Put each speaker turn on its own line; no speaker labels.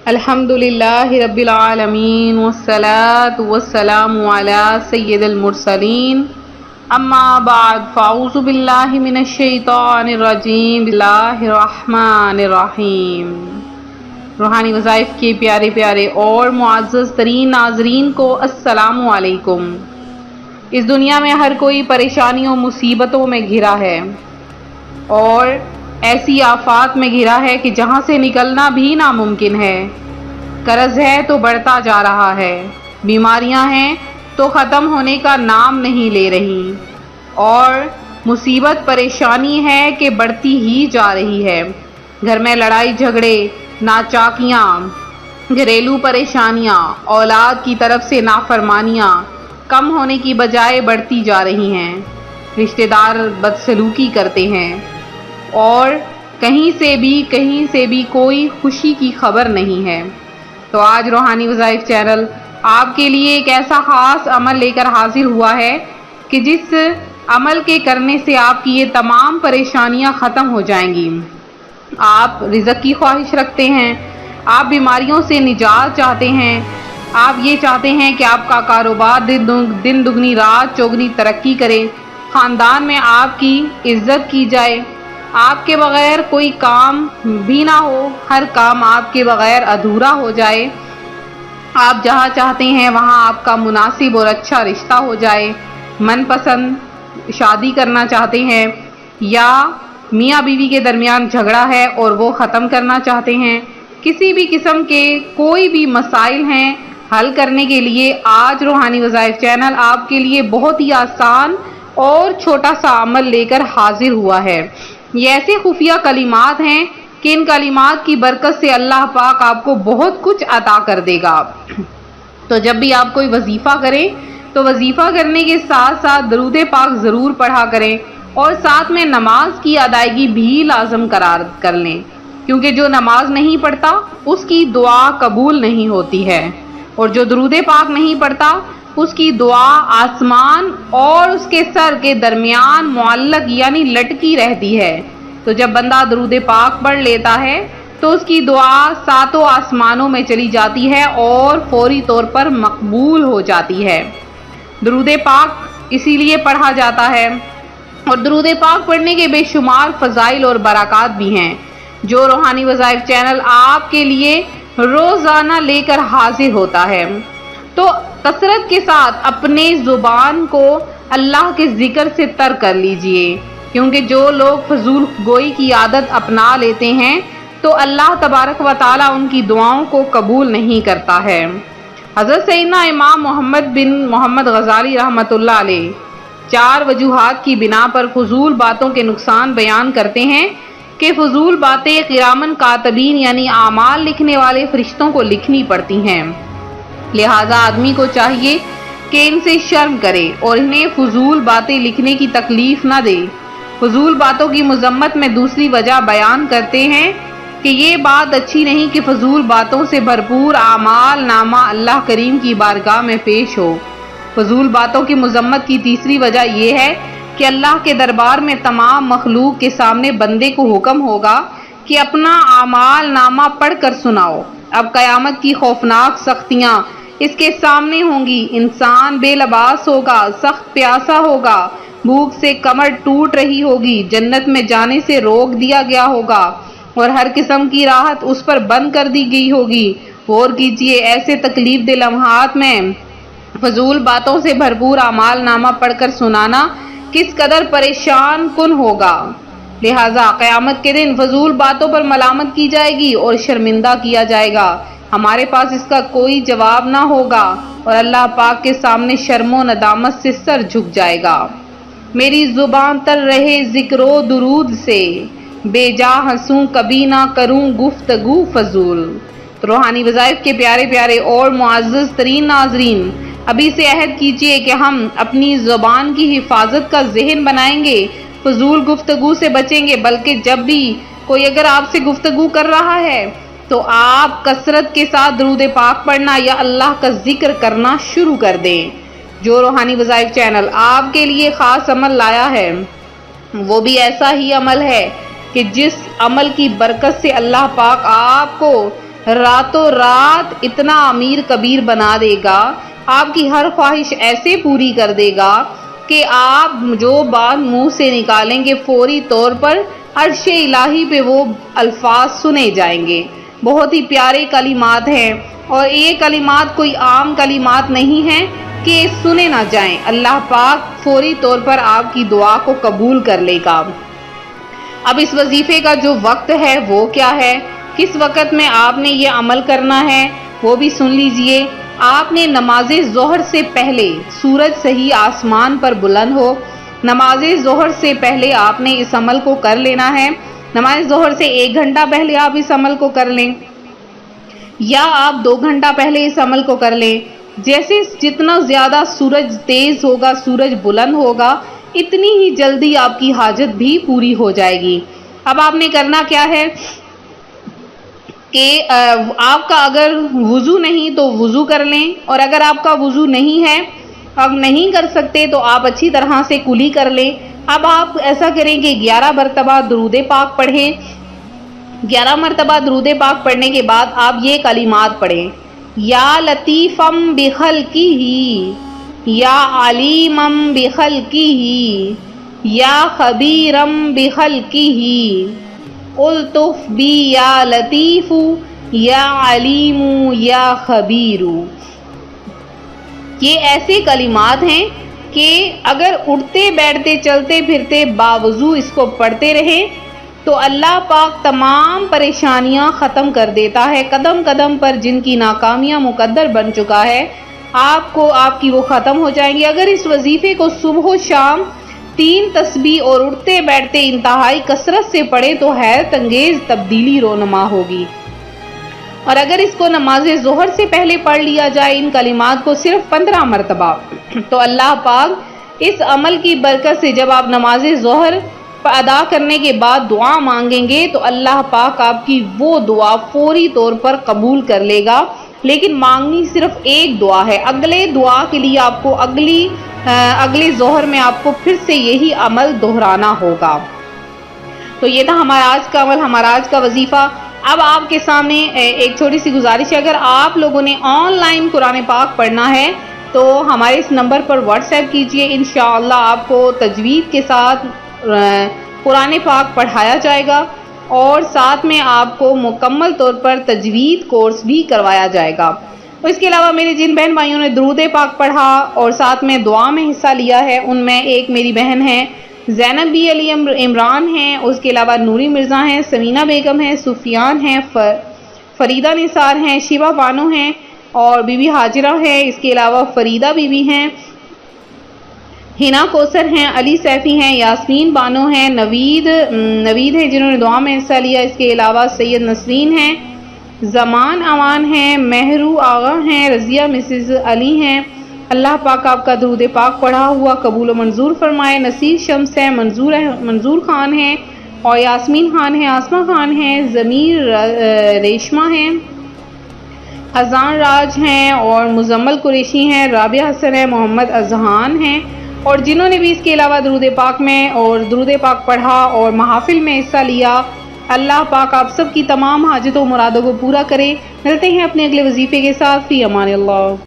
الحمدللہ رب العالمین والصلاة والسلام علی سید المرسلین اما بعد فاعوذ باللہ من الشیطان الرجیم بسم اللہ الرحمن الرحیم۔ روحانی وظائف کے پیارے پیارے اور معزز ترین ناظرین کو السلام علیکم۔ اس دنیا میں ہر کوئی پریشانیوں مصیبتوں میں گھرا ہے اور ایسی آفات میں گھرا ہے کہ جہاں سے نکلنا بھی ناممکن ہے۔ قرض ہے تو بڑھتا جا رہا ہے، بیماریاں ہیں تو ختم ہونے کا نام نہیں لے رہی، اور مصیبت پریشانی ہے کہ بڑھتی ہی جا رہی ہے۔ گھر میں لڑائی جھگڑے، ناچاکیاں، گھریلو پریشانیاں، اولاد کی طرف سے نافرمانیاں کم ہونے کی بجائے بڑھتی جا رہی ہیں۔ رشتہ دار بدسلوکی کرتے ہیں اور کہیں سے بھی کوئی خوشی کی خبر نہیں ہے۔ تو آج روحانی وظائف چینل آپ کے لیے ایک ایسا خاص عمل لے کر حاضر ہوا ہے کہ جس عمل کے کرنے سے آپ کی یہ تمام پریشانیاں ختم ہو جائیں گی۔ آپ رزق کی خواہش رکھتے ہیں، آپ بیماریوں سے نجات چاہتے ہیں، آپ یہ چاہتے ہیں کہ آپ کا کاروبار دن دگنی رات چوگنی ترقی کرے، خاندان میں آپ کی عزت کی جائے، آپ کے بغیر کوئی کام بھی نہ ہو، ہر کام آپ کے بغیر ادھورا ہو جائے، آپ جہاں چاہتے ہیں وہاں آپ کا مناسب اور اچھا رشتہ ہو جائے، من پسند شادی کرنا چاہتے ہیں یا میاں بیوی کے درمیان جھگڑا ہے اور وہ ختم کرنا چاہتے ہیں، کسی بھی قسم کے کوئی بھی مسائل ہیں حل کرنے کے لیے آج روحانی وظائف چینل آپ کے لیے بہت ہی آسان اور چھوٹا سا عمل لے کر حاضر ہوا ہے۔ یہ ایسے خفیہ کلمات ہیں کہ ان کلمات کی برکت سے اللہ پاک آپ کو بہت کچھ عطا کر دے گا۔ تو جب بھی آپ کوئی وظیفہ کریں تو وظیفہ کرنے کے ساتھ ساتھ درود پاک ضرور پڑھا کریں اور ساتھ میں نماز کی ادائیگی بھی لازم قرار کر لیں، کیونکہ جو نماز نہیں پڑھتا اس کی دعا قبول نہیں ہوتی ہے، اور جو درود پاک نہیں پڑھتا اس کی دعا آسمان اور اس کے سر کے درمیان معلق یعنی لٹکی رہتی ہے۔ تو جب بندہ درود پاک پڑھ لیتا ہے تو اس کی دعا ساتوں آسمانوں میں چلی جاتی ہے اور فوری طور پر مقبول ہو جاتی ہے۔ درود پاک اسی لیے پڑھا جاتا ہے، اور درود پاک پڑھنے کے بے شمار فضائل اور برکات بھی ہیں جو روحانی وظائف چینل آپ کے لیے روزانہ لے کر حاضر ہوتا ہے۔ تو کثرت کے ساتھ اپنے زبان کو اللہ کے ذکر سے تر کر لیجئے، کیونکہ جو لوگ فضول گوئی کی عادت اپنا لیتے ہیں تو اللہ تبارک و تعالیٰ ان کی دعاؤں کو قبول نہیں کرتا ہے۔ حضرت سیدنا امام محمد بن محمد غزالی رحمۃ اللہ علیہ 4 وجوہات کی بنا پر فضول باتوں کے نقصان بیان کرتے ہیں کہ فضول باتیں کرامن کاتبین یعنی اعمال لکھنے والے فرشتوں کو لکھنی پڑتی ہیں، لہذا آدمی کو چاہیے کہ ان سے شرم کرے اور انہیں فضول باتیں لکھنے کی تکلیف نہ دے۔ فضول باتوں کی مذمت میں دوسری وجہ بیان کرتے ہیں کہ یہ بات اچھی نہیں کہ فضول باتوں سے بھرپور اعمال نامہ اللہ کریم کی بارگاہ میں پیش ہو۔ فضول باتوں کی مذمت کی تیسری وجہ یہ ہے کہ اللہ کے دربار میں تمام مخلوق کے سامنے بندے کو حکم ہوگا کہ اپنا اعمال نامہ پڑھ کر سناؤ۔ اب قیامت کی خوفناک سختیاں اس کے سامنے ہوں گی، انسان بے لباس ہوگا، سخت پیاسا ہوگا، بھوک سے کمر ٹوٹ رہی ہوگی، جنت میں جانے سے روک دیا گیا ہوگا اور ہر قسم کی راحت اس پر بند کر دی گئی ہوگی۔ غور کیجئے ایسے تکلیف دہ لمحات میں فضول باتوں سے بھرپور اعمال نامہ پڑھ کر سنانا کس قدر پریشان کن ہوگا۔ لہٰذا قیامت کے دن فضول باتوں پر ملامت کی جائے گی اور شرمندہ کیا جائے گا، ہمارے پاس اس کا کوئی جواب نہ ہوگا اور اللہ پاک کے سامنے شرم و ندامت سے سر جھک جائے گا۔ میری زبان تر رہے ذکر و درود سے، بے جا ہنسوں کبھی نہ کروں گفتگو فضول۔ تو روحانی وظائف کے پیارے پیارے اور معزز ترین ناظرین، ابھی سے عہد کیجئے کہ ہم اپنی زبان کی حفاظت کا ذہن بنائیں گے، فضول گفتگو سے بچیں گے، بلکہ جب بھی کوئی اگر آپ سے گفتگو کر رہا ہے تو آپ کثرت کے ساتھ درود پاک پڑھنا یا اللہ کا ذکر کرنا شروع کر دیں۔ جو روحانی وظائف چینل آپ کے لیے خاص عمل لایا ہے وہ بھی ایسا ہی عمل ہے کہ جس عمل کی برکت سے اللہ پاک آپ کو راتوں رات اتنا امیر کبیر بنا دے گا، آپ کی ہر خواہش ایسے پوری کر دے گا کہ آپ جو بات منہ سے نکالیں گے فوری طور پر عرش الہی پہ وہ الفاظ سنے جائیں گے۔ بہت ہی پیارے کلمات ہیں، اور یہ کلمات کوئی عام کلمات نہیں ہیں کہ سنے نہ جائیں۔ اللہ پاک فوری طور پر آپ کی دعا کو قبول کر لے گا۔ اب اس وظیفے کا جو وقت ہے وہ کیا ہے، کس وقت میں آپ نے یہ عمل کرنا ہے وہ بھی سن لیجئے۔ آپ نے نماز ظہر سے پہلے، سورج صحیح آسمان پر بلند ہو، نماز ظہر سے پہلے آپ نے اس عمل کو کر لینا ہے۔ نماز ظہر سے 1 گھنٹہ پہلے آپ اس عمل کو کر لیں، یا آپ 2 گھنٹہ پہلے اس عمل کو کر لیں۔ جیسے جتنا زیادہ سورج تیز ہوگا، سورج بلند ہوگا، اتنی ہی جلدی آپ کی حاجت بھی پوری ہو جائے گی۔ اب آپ نے کرنا کیا ہے کہ آپ کا اگر وضو نہیں تو وضو کر لیں، اور اگر آپ کا وضو نہیں ہے، اب نہیں کر سکتے تو آپ اچھی طرح سے کلی کر لیں۔ اب آپ ایسا کریں کہ 11 مرتبہ درود پاک پڑھیں۔ 11 مرتبہ درود پاک پڑھنے کے بعد آپ یہ کلمات پڑھیں: یا لطیفم بخلقہ، یا علیمم بخلقہ، یا خبیرم بخلقہ، الطف بی یا لطیف یا علیم یا خبیر۔ یہ ایسے کلمات ہیں کہ اگر اٹھتے بیٹھتے چلتے پھرتے باوضو اس کو پڑھتے رہیں تو اللہ پاک تمام پریشانیاں ختم کر دیتا ہے۔ قدم قدم پر جن کی ناکامیاں مقدر بن چکا ہے، آپ کی وہ ختم ہو جائیں گی۔ اگر اس وظیفے کو صبح و شام 3 تسبیح اور اٹھتے بیٹھتے انتہائی کثرت سے پڑھے تو حیرت انگیز تبدیلی رونما ہوگی۔ اور اگر اس کو نماز ظہر سے پہلے پڑھ لیا جائے ان کلمات کو صرف 15 مرتبہ، تو اللہ پاک اس عمل کی برکت سے جب آپ نماز ظہر ادا کرنے کے بعد دعا مانگیں گے تو اللہ پاک آپ کی وہ دعا فوری طور پر قبول کر لے گا۔ لیکن مانگنی صرف ایک دعا ہے، اگلے دعا کے لیے آپ کو اگلے ظہر میں آپ کو پھر سے یہی عمل دہرانا ہوگا۔ تو یہ تھا ہمارا آج کا عمل، ہمارا آج کا وظیفہ۔ اب آپ کے سامنے ایک چھوٹی سی گزارش ہے، اگر آپ لوگوں نے آن لائن قرآن پاک پڑھنا ہے تو ہمارے اس نمبر پر واٹس ایپ کیجئے، انشاءاللہ آپ کو تجوید کے ساتھ قرآن پاک پڑھایا جائے گا، اور ساتھ میں آپ کو مکمل طور پر تجوید کورس بھی کروایا جائے گا۔ اور اس کے علاوہ میرے جن بہن بھائیوں نے درود پاک پڑھا اور ساتھ میں دعا میں حصہ لیا ہے، ان میں ایک میری بہن ہے زینب بی علی عمران ہیں، اس کے علاوہ نوری مرزا ہیں، سمینہ بیگم ہیں، سفیان ہیں، فریدہ نثار ہیں، شیوا بانو ہیں، اور بی بی حاجرہ ہیں، اس کے علاوہ فریدہ بی بی ہیں، ہنا کوثر ہیں، علی سیفی ہیں، یاسمین بانو ہیں، نوید ہیں جنہوں نے دعا میں حصہ لیا، اس کے علاوہ سید نسرین ہیں، زمان امان ہیں، مہرو آغا ہیں، رضیہ مسز علی ہیں۔ اللہ پاک آپ کا درود پاک پڑھا ہوا قبول و منظور فرمائے۔ نصیر شمس ہیں، منظور خان ہیں، اور یاسمین خان ہیں، آسمہ خان ہیں، ضمیر ریشمہ ہیں، اذان راج ہیں، اور مزمل قریشی ہیں، رابعہ حسن ہیں، محمد اذہان ہیں، اور جنہوں نے بھی اس کے علاوہ درود پاک میں اور درود پاک پڑھا اور محافل میں حصہ لیا، اللہ پاک آپ سب کی تمام حاجتوں و مرادوں کو پورا کرے۔ ملتے ہیں اپنے اگلے وظیفے کے ساتھ، فی امان اللہ۔